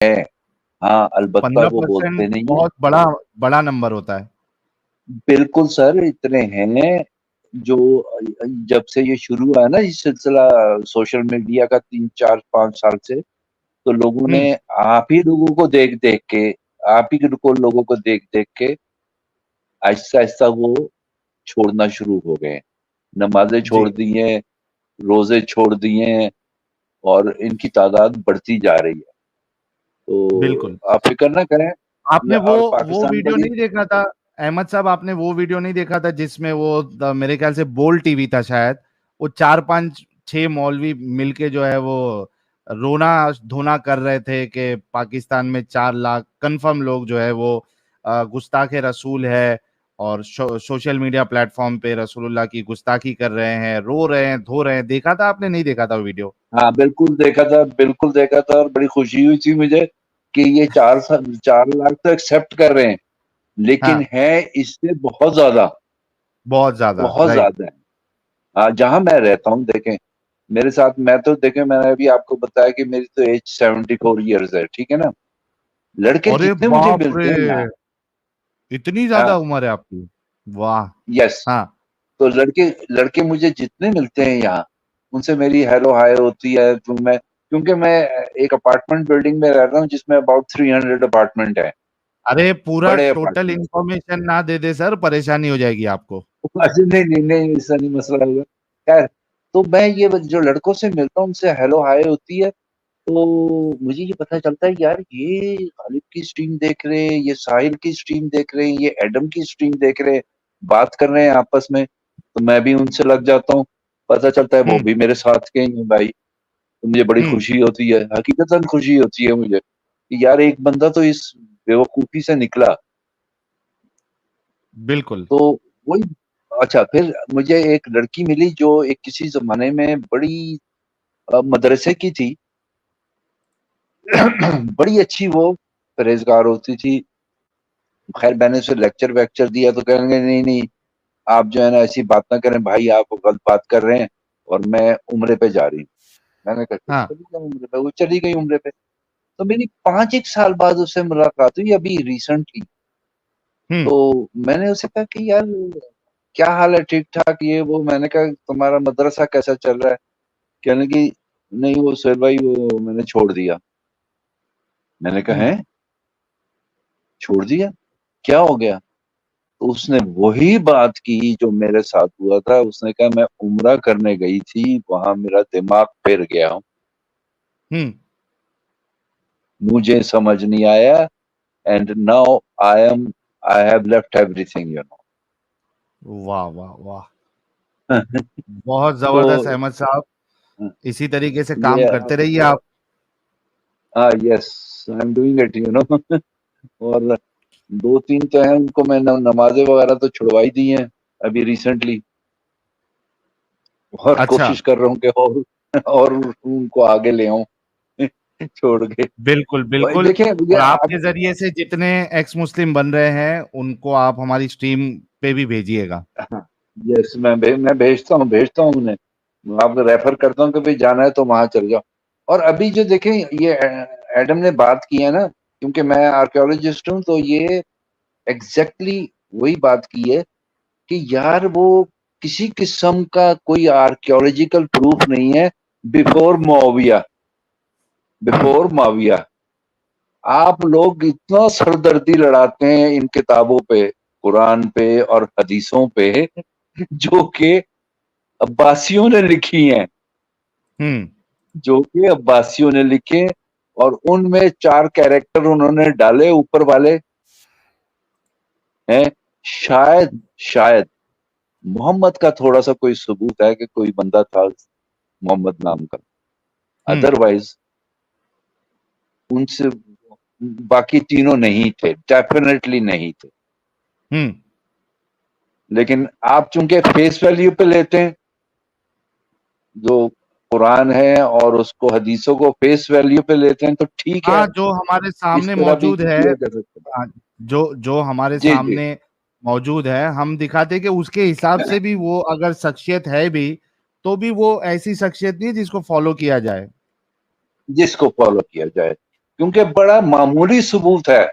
ہے. ہاں البتہ وہ 15% بولتے نہیں ہیں. بہت بڑا نمبر ہوتا ہے. بالکل سر، اتنے ہیں جو جب سے یہ شروع ہوا ہے نا یہ سلسلہ سوشل میڈیا کا 3 4 5 سال سے، تو لوگوں نے آپ ہی لوگوں کو دیکھ دیکھ کے، آپ ہی لوگوں کو دیکھ دیکھ کے آہستہ آہستہ وہ چھوڑنا شروع ہو گئے. نمازیں چھوڑ جی دی ہیں، روزے چھوڑ دیے ہیں، اور ان کی تعداد بڑھتی جا رہی ہے. تو بالکل. آپ فکر نہ کریں. آپ نے اور وہ پاکستان کا ویڈیو بھی نہیں دیکھا تھا احمد صاحب؟ آپ نے وہ ویڈیو نہیں دیکھا تھا جس میں وہ میرے خیال سے بول ٹی وی تھا شاید، وہ 4 5 6 مولوی مل کے جو ہے وہ رونا دھونا کر رہے تھے کہ پاکستان میں 4 لاکھ کنفرم لوگ جو ہے وہ گستاخ رسول ہے، اور سوشل میڈیا پلیٹ فارم پہ رسول اللہ کی گستاخی کر رہے ہیں، رو رہے ہیں، دھو رہے ہیں. دیکھا تھا آپ نے؟ نہیں دیکھا تھا وہ ویڈیو؟ ہاں بالکل دیکھا تھا، بالکل دیکھا تھا، اور بڑی خوشی ہوئی تھی مجھے کہ یہ 4 لاکھ تو ایکسپٹ کر رہے ہیں، ہاں لیکن ہے اس سے بہت زیادہ، بہت زیادہ بہت رائٹ. زیادہ ہے. ہاں جہاں میں رہتا ہوں دیکھیں میرے ساتھ، میں تو دیکھیں میں نے ابھی آپ کو بتایا کہ میری تو ایج 74 ایئرز ہے، ٹھیک ہے نا. لڑکے ارے جتنے مجھے باپ ملتے رے، ہیں یہاں، اتنی زیادہ عمر ہے آپ کی؟ واہ. یس، ہاں تو لڑکے مجھے جتنے ملتے ہیں یہاں، ان سے میری ہیلو ہائے ہوتی ہے. کیونکہ میں ایک اپارٹمنٹ بلڈنگ میں رہتا ہوں جس میں اباؤٹ 300 اپارٹمنٹ ہے. ارے پورا بڑے ٹوٹل اپارٹمنٹ. انفارمیشن نہ دے دے سر، پریشانی ہو جائے گی آپ کو. اچھا نہیں نہیں نہیں، ایسا نہیں مسئلہ ہوگا. خیر، تو میں یہ جو لڑکوں سے ملتا ہوں ان سے ہیلو ہائے ہوتی ہے، تو مجھے یہ پتہ چلتا ہے یار یہ غالب کی سٹریم دیکھ رہے ہیں، یہ ساحل کی سٹریم دیکھ رہے ہیں، یہ ایڈم کی سٹریم دیکھ رہے ہیں، بات کر رہے ہیں آپس میں. تو میں بھی ان سے لگ جاتا ہوں، پتہ چلتا ہے وہ بھی میرے ساتھ کے ہیں بھائی. تو مجھے بڑی خوشی ہوتی ہے، حقیقتاً خوشی ہوتی ہے مجھے کہ یار ایک بندہ تو اس بیوقوفی سے نکلا. بالکل. تو وہی. اچھا پھر مجھے ایک لڑکی ملی جو ایک کسی زمانے میں بڑی مدرسے کی تھی، بڑی اچھی وہ پرہیزگار ہوتی تھی. خیر میں نے اسے لیکچر ویکچر دیا تو کہیں گے نہیں نہیں آپ جو ہے نا ایسی بات نہ کریں بھائی، آپ غلط بات کر رہے ہیں، اور میں عمرے پہ جا رہی ہوں. میں نے کہا ہاں چلی جاؤ عمرے پہ. وہ چلی گئی عمرے پہ. تو میری 5 1 سال بعد اس سے ملاقات ہوئی، ابھی ریسنٹلی. تو میں نے اسے کہا کہ یار کیا حال ہے، ٹھیک ٹھاک یہ وہ. میں نے کہا تمہارا مدرسہ کیسا چل رہا ہے؟ کہنے کی نہیں وہ سہیل بھائی وہ میں نے چھوڑ دیا. میں نے کہا ہیں چھوڑ دیا، کیا ہو گیا؟ تو اس نے وہی بات کی جو میرے ساتھ ہوا تھا. اس نے کہا میں عمرہ کرنے گئی تھی، وہاں میرا دماغ پھر گیا ہوں، مجھے سمجھ نہیں آیا. And now I have left everything. واہ واہ واہ، بہت تو زبردست احمد صاحب. اسی طریقے سے کام یہ کرتے رہیے آپ. یس آئی ایم ڈوئنگ اٹ اور 2 3 تو ہیں ان کو میں نمازیں وغیرہ تو چھڑوائی دی ہیں ابھی ریسنٹلی، اور اچھا، کوشش کر رہا ہوں کہ اور ان کو آگے لے آؤں چھوڑ کے. بالکل بالکل. دیکھیں اور آپ کے ذریعے سے جتنے ایکس مسلم بن رہے ہیں ان کو آپ ہماری اسٹریم پہ بھی بھیجیے گا. یس میں بھیجتا ہوں انہیں. میں آپ کو ریفر کرتا ہوں کہ بھائی جانا ہے تو وہاں چل جاؤ. اور ابھی جو دیکھیں یہ ایڈم نے بات کی ہے نا، کیونکہ میں آرکیولوجسٹ ہوں، تو یہ ایگزیکٹلی وہی بات کی ہے کہ یار وہ کسی قسم کا کوئی آرکیولوجیکل پروف نہیں ہے بفور معاویہ. آپ لوگ اتنا سردردی لڑاتے ہیں ان کتابوں پہ، قرآن پہ اور حدیثوں پہ، جو کہ عباسیوں نے لکھی ہیں، اور ان میں 4 کیریکٹر انہوں نے ڈالے اوپر والے ہیں. شاید محمد کا تھوڑا سا کوئی ثبوت ہے کہ کوئی بندہ تھا محمد نام کا، ادروائز ان سے باقی تینوں نہیں تھے، ڈیفینیٹلی نہیں تھے. لیکن آپ چونکہ فیس ویلیو پہ لیتے ہیں، جو قرآن ہے اور اس کو حدیثوں کو فیس ویلیو پہ لیتے ہیں، تو ٹھیک ہے، ہاں، جو ہمارے اس سامنے طرح بھی موجود ہے، کیا جا سکتا ہے. جو ہمارے جی جی سامنے موجود ہے، ہم دکھاتے کہ اس کے حساب سے بھی وہ اگر شخصیت ہے بھی تو بھی وہ ایسی شخصیت نہیں جس کو فالو کیا جائے. جس کو فالو کیا جائے. کیونکہ بڑا معمولی ثبوت ہے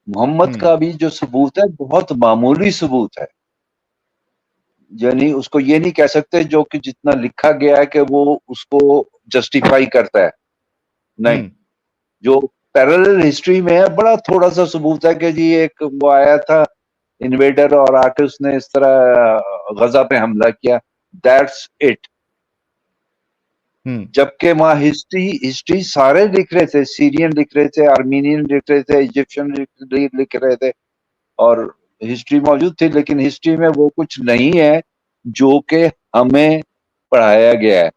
محمد کا بھی جو ثبوت ہے بہت معمولی ثبوت ہے. یعنی اس کو یہ نہیں کہہ سکتے جو کہ جتنا لکھا گیا ہے کہ وہ اس کو جسٹیفائی کرتا ہے. نہیں, جو پیرلل ہسٹری میں ہے بڑا تھوڑا سا ثبوت ہے کہ جی ایک وہ آیا تھا انویڈر اور آ کے اس نے اس طرح غزہ پہ حملہ کیا. That's it. جبکہ وہاں ہسٹری سارے لکھ رہے تھے, سیرین لکھ رہے تھے, آرمینین لکھ رہے تھے, ایجپشن لکھ رہے تھے, اور ہسٹری موجود تھی, لیکن ہسٹری میں وہ کچھ نہیں ہے جو کہ ہمیں پڑھایا گیا ہے,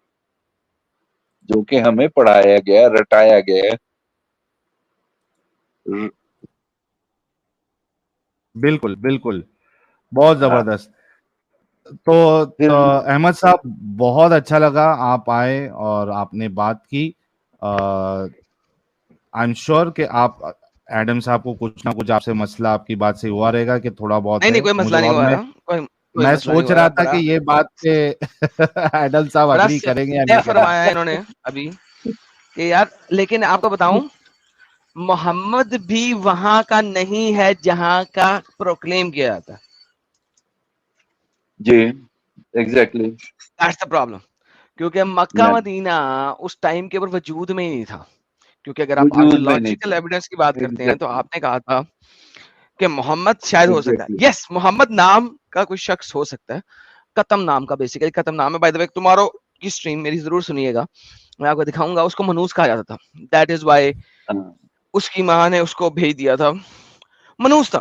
جو کہ ہمیں پڑھایا گیا, رٹایا گیا ہے. بالکل بالکل, بہت زبردست. تو احمد صاحب بہت اچھا لگا آپ آئے اور آپ نے بات کی. آئی ایم شیور کہ آپ ایڈم صاحب کو کچھ نہ کچھ آپ سے مسئلہ آپ کی بات سے ہوا رہے گا کہ تھوڑا بہت نہیں کوئی مسئلہ نہیں ہوا رہا, میں سوچ رہا تھا کہ یہ بات پہ ایڈم صاحب اگری کریں گے یا نہیں. فرمایا انہوں نے ابھی کہ یار, لیکن آپ کو بتاؤں محمد بھی وہاں کا نہیں ہے جہاں کا پروکلیم کیا جاتا. جی ایگزیکٹلی, دیٹس دی پرابلم. کیونکہ مکہ مدینہ اس ٹائم کے اوپر وجود میں ہی نہیں تھا. کیونکہ اگر آپ آرکیولوجیکل ایویڈنس کی بات کرتے ہیں تو آپ نے کہا تھا کہ محمد شاید ہو سکتا ہے. یس, محمد نام کا کوئی شخص ہو سکتا ہے, قتم نام کا, بیسیکلی قتم نام ہے. بائی دی وے تمہارو کی اسٹریم میری ضرور سنیے گا, میں آپ کو دکھاؤں گا. اس کو منوس کہا جاتا تھا. دیٹ از وائی اس کی ماں نے اس کو بھیج دیا تھا. منوس تھا,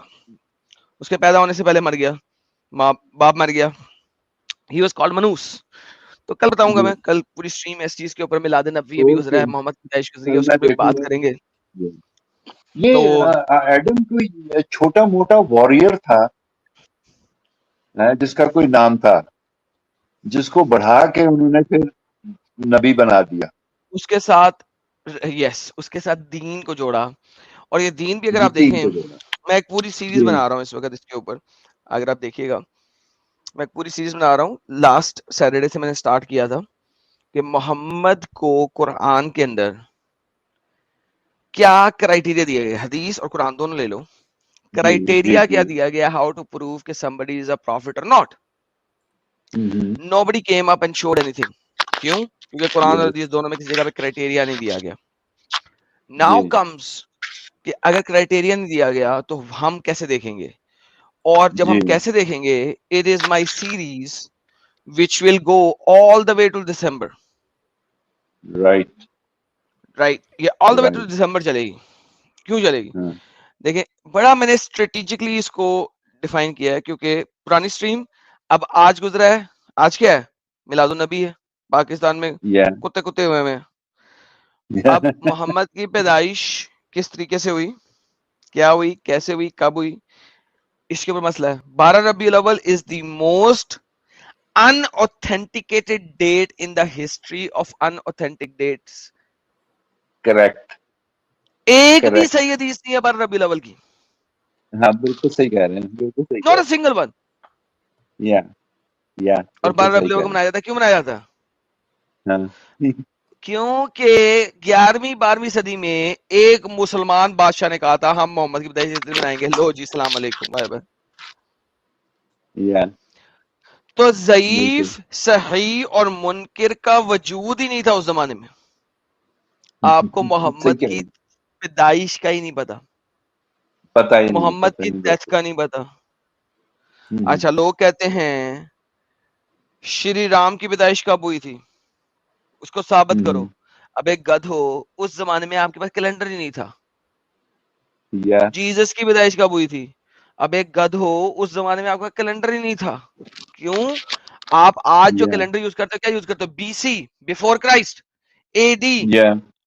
اس کے پیدا ہونے سے پہلے مر گیا, ماں باپ مر گیا. ہی واز کالڈ منوس. تو کل بتاؤں گا میں, کل پوری اسٹریم اس چیز کے اوپر میلاد نبوی ابھی گزرا ہے, محمد کی پیدائش گزری ہے, اس پہ بات کریں گے. یہ ایڈم کوئی چھوٹا موٹا واریر تھا جس کا کوئی نام تھا, جس کو بڑھا کے انہوں نے پھر نبی بنا دیا. اس کے ساتھ یس, اس کے ساتھ دین کو جوڑا. اور یہ دین بھی اگر آپ دیکھیں, میں ایک پوری سیریز بنا رہا ہوں اس وقت اس کے اوپر, اگر آپ دیکھیے گا میں ایک پوری سیریز بنا رہا ہوں. لاسٹ سیٹرڈے سے میں نے سٹارٹ کیا تھا کہ محمد کو قرآن کے اندر کیا کرائیٹیریا دیا گیا. حدیث اور قرآن دونوں لے لو, کرائیٹیریا کیا دیا گیا ہاؤ ٹو پروو کہ somebody is a prophet or not. Nobody came up and showed anything. کیوں؟ کیونکہ قرآن اور حدیث دونوں میں کسی جگہ پہ کرائیٹیریا نہیں دیا گیا. Now comes کہ اگر کرائیٹیریا نہیں دیا گیا تو ہم کیسے دیکھیں گے, اور جب ہم کیسے دیکھیں گے, it is my series which will go all the way to December. Right. یہ all the way to December چلے گی. کیوں چلے گی؟ دیکھیں بڑا میں نے اسٹریٹجکلی اس کو ڈیفائن کیا ہے, کیونکہ پرانی اسٹریم اب آج گزرا ہے. آج کیا ہے؟ میلاد النبی ہے پاکستان میں, کتے ہوئے میں. اب محمد کی پیدائش کس طریقے سے ہوئی, کیا ہوئی, کیسے ہوئی, کب ہوئی, اس کے اوپر مسئلہ ہے. 12 ربیع الاول is the most unauthenticated date in the history of unauthentic dates. Correct. ایک بھی صحیح حدیث نہیں ہے 12 ربیع الاول کی. ہاں بالکل صحیح کہہ رہے ہیں, بالکل صحیح. Not a single one. اور 12 ربیع الاول کو منایا جاتا ہے. کیوں منایا جاتا ہے؟ کیونکہ 11ویں 12ویں صدی میں ایک مسلمان بادشاہ نے کہا تھا ہم محمد کی پیدائش منائیں گے. لو جی السلام علیکم, بائے بائے. تو ضعیف, صحیح اور منکر کا وجود ہی نہیں تھا اس زمانے میں. آپ کو محمد کی پیدائش کا ہی نہیں پتا, محمد کی ڈیتھ کا نہیں پتا. اچھا, لوگ کہتے ہیں شری رام کی پیدائش کب ہوئی تھی, اس کو ثابت کرو. اب ایک گدھو, اس زمانے میں آپ کے پاس کیلنڈر ہی نہیں تھا. جیزس کی پیدائش کب ہوئی تھی, اب ایک گدھو, اس زمانے میں آپ کا کیلنڈر ہی نہیں تھا. کیوں؟ آپ آج جو کیلنڈر یوز کرتے ہو کیا یوز کرتے ہو؟ B C, before Christ, A D,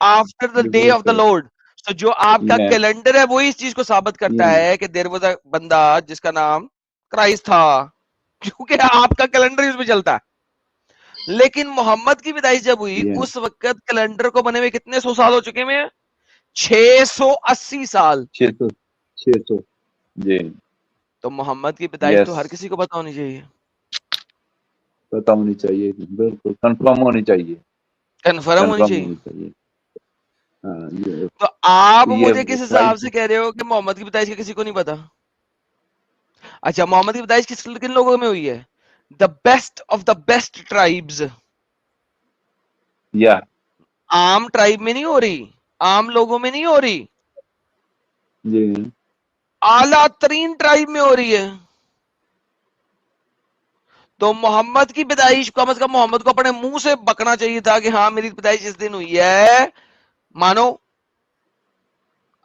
after the day of the lord. تو جو آپ کا کیلنڈر ہے وہی اس چیز کو ثابت کرتا ہے کہ دیر واز اے بندہ جس کا نام کرائسٹ تھا, کیونکہ آپ کا کیلنڈر اس میں چلتا ہے. لیکن محمد کی پیدائش جب ہوئی اس وقت کیلنڈر کو بنے ہوئے کتنے سو سال ہو چکے ہیں؟ 680 سال. 600 جی. تو محمد کی پیدائش تو ہر کسی کو پتا ہونی چاہیے, پتا ہونی چاہیے, بالکل کنفرم ہونی چاہیے, کنفرم ہونی چاہیے. تو آپ مجھے کس حساب سے کہہ رہے ہو کہ محمد کی پیدائش کا کسی کو نہیں پتا؟ اچھا محمد کی پیدائش کن لوگوں میں ہوئی ہے؟ The best of the best tribes. عام ٹرائب میں نہیں ہو رہی, عام لوگوں میں نہیں ہو رہی, اعلیٰ ترین ٹرائب میں ہو رہی ہے. تو محمد کی پیدائش کم از کم محمد کو اپنے منہ سے بکنا چاہیے تھا کہ ہاں میری پیدائش اس دن ہوئی ہے, مانو.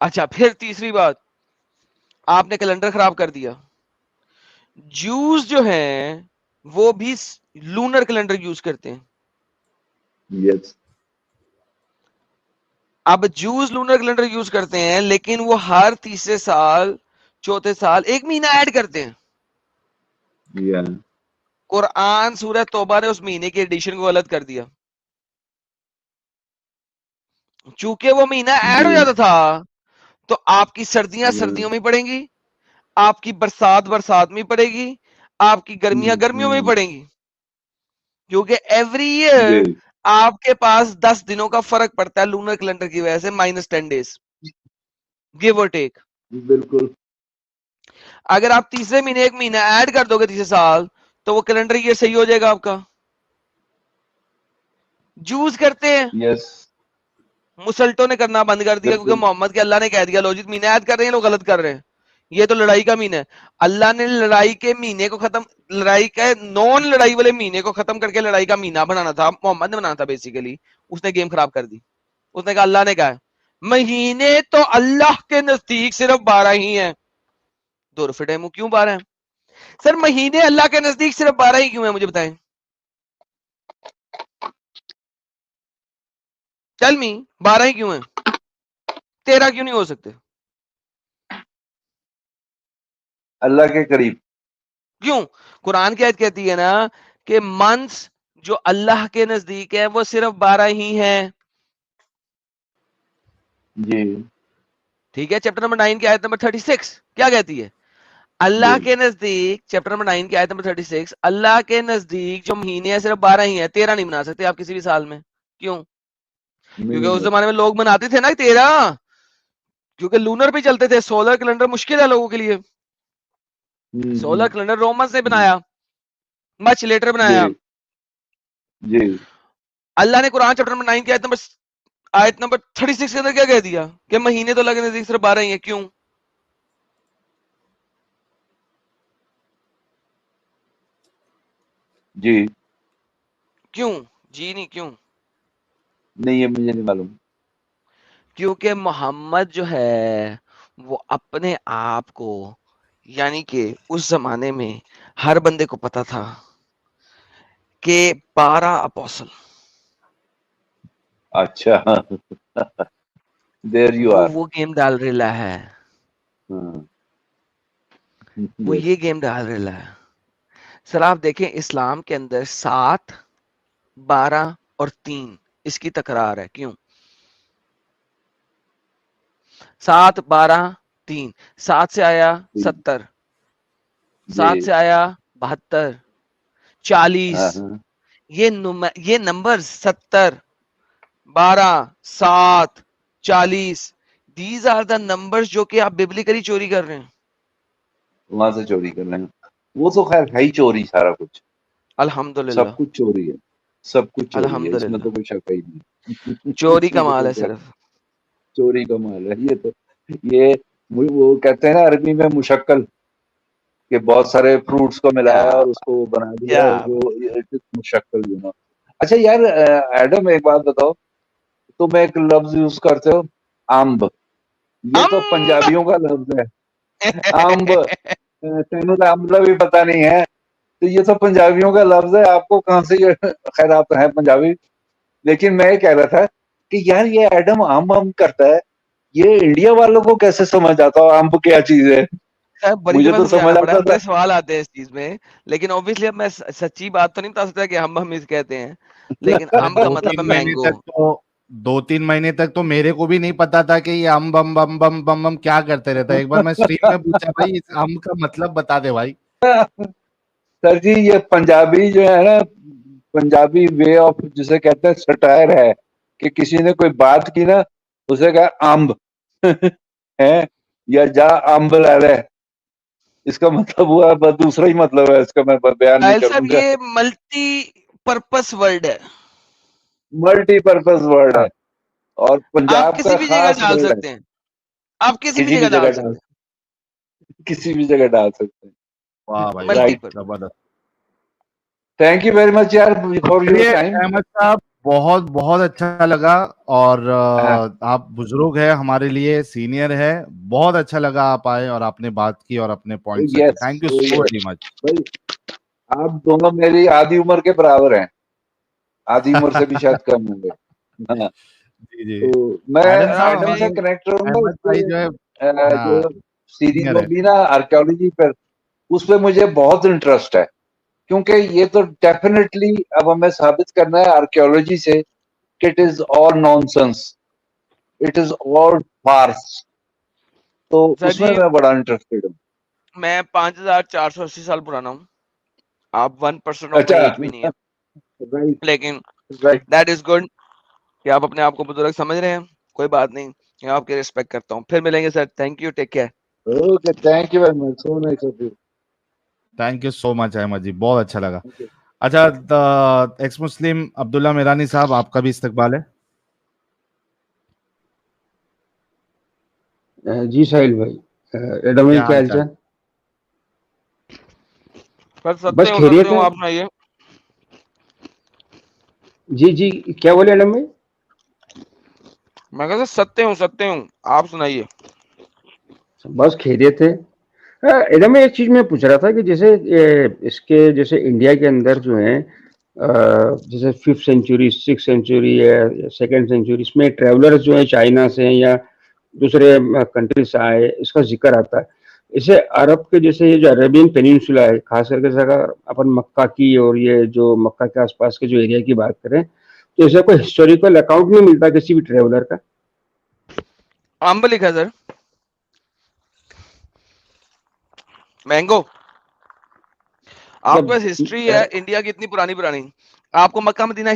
اچھا پھر تیسری بات, آپ نے کیلنڈر خراب کر دیا. جوز جو ہیں وہ بھی لونر کیلنڈر یوز کرتے ہیں. اب جوز لونر کیلنڈر یوز کرتے ہیں لیکن وہ ہر تیسرے سال چوتھے سال ایک مہینہ ایڈ کرتے ہیں. قرآن سورہ توبہ نے اس مہینے کے ایڈیشن کو غلط کر دیا. چونکہ وہ مہینہ ایڈ ہو جاتا تھا تو آپ کی سردیاں سردیوں میں پڑیں گی, آپ کی برسات برسات میں پڑے گی, آپ کی گرمیاں گرمیوں میں پڑیں گی. کیونکہ ایوری ایئر آپ کے پاس 10 دنوں کا فرق پڑتا ہے لونر کیلنڈر کی وجہ سے, -10 days گیو اور ٹیک. بالکل. اگر آپ تیسرے مہینے ایک مہینہ ایڈ کر دو گے تیسرے سال تو وہ کیلنڈر ایئر صحیح ہو جائے گا آپ کا. جوز کرتے ہیں, مسلٹوں نے کرنا بند کر دیا کیونکہ محمد کے اللہ نے کہہ دیا لو جی مہینہ ایڈ کر رہے ہیں, لوگ غلط کر رہے ہیں, یہ تو لڑائی کا مہینہ ہے. اللہ نے لڑائی کے مہینے کو ختم, لڑائی کے نون لڑائی والے مہینے کو ختم کر کے لڑائی کا مہینہ بنانا تھا, محمد نے بنانا تھا بیسیکلی. اس نے گیم خراب کر دی. اس نے کہا اللہ نے کہا مہینے تو اللہ کے نزدیک صرف 12 ہی ہیں. دو رفٹے منہ کیوں 12 ہیں سر؟ مہینے اللہ کے نزدیک صرف 12 ہی کیوں ہیں مجھے بتائیں. ٹیل می 12 ہی کیوں ہیں, 13 کیوں نہیں ہو سکتے؟ اللہ کے قریب کیوں؟ قرآن کی آیت کہتی ہے نا کہ منتھس جو اللہ کے نزدیک ہے وہ صرف 12 ہی ہیں. جی ٹھیک ہے, چیپٹر نمبر 9 کی آیت نمبر 36 کیا کہتی ہے؟ اللہ کے نزدیک, چیپٹر نمبر 9 کی آیت نمبر 36, اللہ کے نزدیک جو مہینے ہیں صرف 12 ہی ہیں, 13 نہیں بنا سکتے آپ کسی بھی سال میں. کیوں؟ کیونکہ اس زمانے میں لوگ مناتے تھے نا 13, کیونکہ لونر پہ چلتے تھے. سولر کیلنڈر مشکل ہے لوگوں کے لیے. سولر کیلنڈر رومنس نے بنایا, مچ لیٹر بنایا. جی اللہ نے قرآن چیپٹر نمبر 9 کی آیت نمبر 36 کے اندر کیا کہہ دیا کہ مہینے تو اللہ کے نزدیک صرف 12 ہی ہیں. کیوں؟ جی کیوں جی نہیں کیوں؟ نہیں یہ مجھے نہیں معلوم. کیونکہ محمد جو ہے وہ اپنے آپ کو, یعنی کہ اس زمانے میں ہر بندے کو پتا تھا کہ 12 اپوسل. اچھا دیر یو آر. وہ گیم ڈال رہا ہے, وہ یہ گیم ڈال رہا ہے. سر آپ دیکھیں اسلام کے اندر 7, 12 اور 3 اس کی تکرار ہے. کیوں 7, 12, 3؟ 7 سے آیا 70, 7 سے آیا 72, 40. یہ number 70, 12, 7, 40, these are the numbers جو کہ آپ ببلیکلی چوری کر رہے ہیں. وہاں سے چوری کر رہے ہیں, وہ تو خیر ہے ہی چوری سارا کچھ. الحمدللہ سب کچھ چوری ہے, سب کچھ چوری ہے, اس میں الحمدللہ تو کوئی شک ہی نہیں. چوری کا مال ہے صرف, چوری کا مال ہے یہ تو. یہ وہ کہتے ہیں نا عربی میں مشکل, کہ بہت سارے فروٹس کو ملایا اور اس کو بنا دیا, مشکل جو نا. اچھا یار ایڈم ایک بات بتاؤ, تم ایک لفظ یوز کرتے ہو امب, یہ تو پنجابیوں کا لفظ ہے. امب تینوں کا املا بھی پتا نہیں ہے, تو یہ تو پنجابیوں کا لفظ ہے. آپ کو کہاں سے یہ, خیر آپ ہیں پنجابی, لیکن میں یہ کہہ رہا تھا کہ یار یہ ایڈم امب کرتا ہے, یہ انڈیا والوں کو کیسے سمجھ آتا ہو امب کیا چیز ہے؟ مجھے تو سمجھ آتا تھا. سوال آتے ہیں اس چیز میں, لیکن obviously اب میں سچی بات تو نہیں بتا سکتا کہ ہم اس کہتے ہیں, لیکن امب کا مطلب ہے مینگو. 2-3 مہینے تک تو میرے کو بھی نہیں پتا تھا کہ یہ امب بم بم بم بم بم کیا کرتے رہتا ہے. ایک بار میں اسٹریم میں پوچھا بھائی اس امب کا مطلب بتا دے بھائی. سر جی یہ پنجابی جو ہے نا, پنجابی وے آف جسے کہتے ہیں سٹائر ہے, کہ کسی نے کوئی بات کی نا اسے کہا امب ہے یا جا امب لے لے, اس کا مطلب ہوا بس دوسرا ہی مطلب ہے اس کا, میں بیان نہیں صاحب کروں گا. یہ ملٹی پرپس ورڈ ہے, ملٹی پرپز ورڈ ہے اور آپ پنجاب کسی کا بھی جگہ خاص ڈال ورڈ ہے, سکتے ہیں, آپ کسی بھی جگہ ڈال سکتے ہیں, کسی بھی جگہ ڈال سکتے ہیں. واہ بھائی ملٹی رائٹ, پرپس. زبردست. تھینک یو ویری مچ یار فار یور چلیے ٹائم. احمد صاحب بہت بہت اچھا لگا, اور آپ بزرگ ہے ہمارے لیے, سینئر ہے, بہت اچھا لگا آپ آئے اور آپ نے بات کی اور اپنے پوائنٹس رکھے. Yes thank you so very much. بھائی, آپ دونوں میری آدھی عمر کے برابر ہیں, آدھی عمر سے بھی شاید کم ہوں گے. ہاں, جی جی. تو میں ایڈم صاحب ایڈم سے ہمارے کنیکٹ رہوں گا. احمد بھائی جو ہے جو ہاں سیریز سینئر ہے. ہوگی نا آرکیولوجی پر, اس پہ مجھے بہت انٹرسٹ ہے, کیونکہ یہ تو ڈیفینیٹلی اب ہمیں ثابت کرنا ہے آرکیولوجی سے کہ it is all nonsense, it is all farce. تو اس میں بڑا انٹرسٹیڈ ہوں. میں 5480 سال پرانا ہوں, آپ 1% آف اچھا مائی ایج بھی نہیں ہے, لیکن دیٹ از گڈ کہ آپ اپنے آپ کو بزرگ سمجھ رہے ہیں. کوئی بات نہیں, میں آپ کی ریسپیکٹ کرتا ہوں. پھر ملیں گے sir. Thank you, take care. Okay, thank you very much, so nice of you. Thank you so much Ahmed ji, بہت اچھا لگا. اچھا, ایکس مسلم عبداللہ میرانی صاحب, آپ کا بھی استقبال ہے. جی ساحل بھائی, ایڈم بھائی کیا حال چال؟ بس خیریت ہے. آپ سنائیے. جی جی, کیا بولے ایڈم بھائی؟ میں کہتا ستے ہوں, آپ سنائیے. بس خیریت ہے. ایڈم بھائی ایک چیز میں پوچھ رہا تھا کہ جیسے اس کے جیسے انڈیا کے اندر جو ہے جیسے 5th سینچری 6th سینچری ہے, 2nd سینچری, اس میں ٹریولرز جو ہیں چائنا سے یا دوسرے کنٹریز سے آئے, اس کا ذکر آتا ہے. اسے عرب کے جیسے یہ جو عربین پیننسولا ہے, خاص کر کے اگر اپن مکہ کی اور یہ جو مکہ کے آس پاس کے جو ایریا کی بات کریں, تو اسے کوئی ہسٹوریکل اکاؤنٹ نہیں ملتا کسی بھی ٹریولر کا. امب لکھا سر, مینگو. آپ کے پاس ہسٹری ہے انڈیا کی اتنی پرانی, آپ کو مکہ مدینہ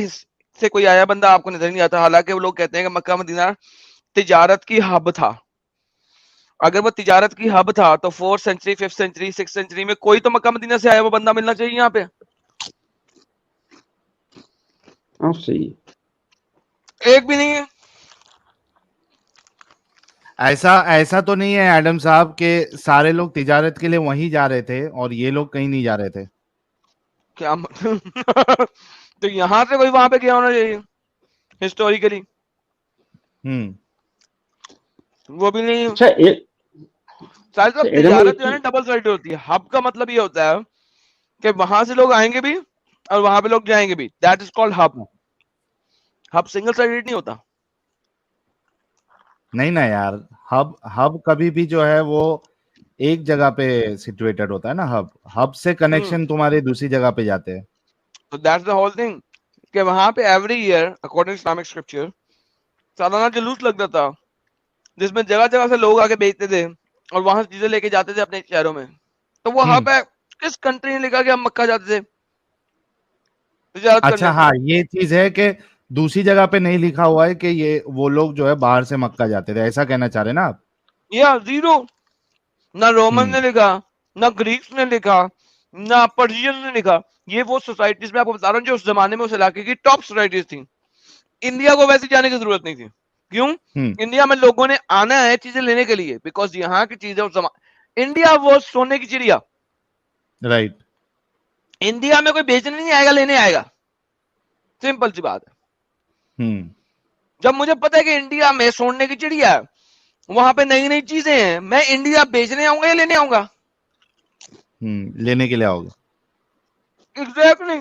سے کوئی آیا بندہ آپ کو نظر نہیں آتا. حالانکہ وہ لوگ کہتے ہیں کہ مکہ مدینہ تجارت کی ہب تھا. اگر وہ تجارت کی ہب تھا تو 4th century 5th century 6th century میں کوئی تو مکہ مدینہ سے آیا وہ بندہ ملنا چاہیے یہاں پہ. ہاں صحیح, ایک بھی نہیں ہے. ایسا تو نہیں ہے ایڈم صاحب کہ سارے لوگ تجارت کے لیے وہیں جا رہے تھے اور یہ لوگ کہیں نہیں جا رہے تھے. کیا تو یہاں سے کوئی وہاں پہ کیا ہونا چاہیے ہسٹوریکلی, وہ بھی نہیں. اچھا ایڈم بھائی تجارت جو ہے نا ڈبل سائڈ ہوتی ہے. ہب کا مطلب یہ ہوتا ہے کہ وہاں سے لوگ آئیں گے بھی اور وہاں پہ لوگ جائیں گے بھی. That is called hub. Hub single sided نہیں ہوتا. نہیں نا یار, ہب کبھی بھی جو ہے وہ ایک جگہ پہ سچویٹڈ ہوتا ہے نا. ہب سے کنیکشن تمہارے دوسری جگہ پہ جاتے ہیں. So that's the whole thing کہ وہاں پہ every year according Islamic scripture سالانہ جلوس لگتا تھا جس میں جگہ جگہ سے لوگ آ کے بیچتے تھے اور وہاں سے چیزیں لے کے جاتے تھے اپنے شہروں میں. تو وہ ہب ہے. کس کنٹری نے لکھا کہ ہم مکہ جاتے تھے تجارت کرنے؟ اچھا ہاں, یہ چیز ہے کہ دوسری جگہ پہ نہیں لکھا ہوا ہے کہ یہ وہ لوگ جو ہے باہر سے مکہ جاتے تھے, ایسا کہنا چاہ رہے نا آپ؟ یا زیرو. نہ رومن نے لکھا, نہ گریکس نے لکھا, نہ پرشین نے لکھا. یہ وہ سوسائٹیز میں آپ کو بتا رہا ہوں جو اس زمانے میں اس علاقے کی ٹاپ سوسائٹیز تھیں. انڈیا کو ویسے جانے کی ضرورت نہیں تھی. کیوں؟ انڈیا میں لوگوں نے آنا ہے چیزیں لینے کے لیے, بیکاز یہاں کی چیزیں اس زمانے, انڈیا وہ سونے کی چڑیا. رائٹ. انڈیا میں کوئی بیچنے نہیں آئے گا, لینے آئے گا. سمپل سی بات ہے. جب مجھے پتا ہے کہ انڈیا میں سونے کی چڑیا ہے, وہاں پہ نئی نئی چیزیں ہیں, میں انڈیا بیچنے آؤں گا یا لینے آؤں گا؟ لینے کے لیے آؤ گے. ایگزیکٹلی.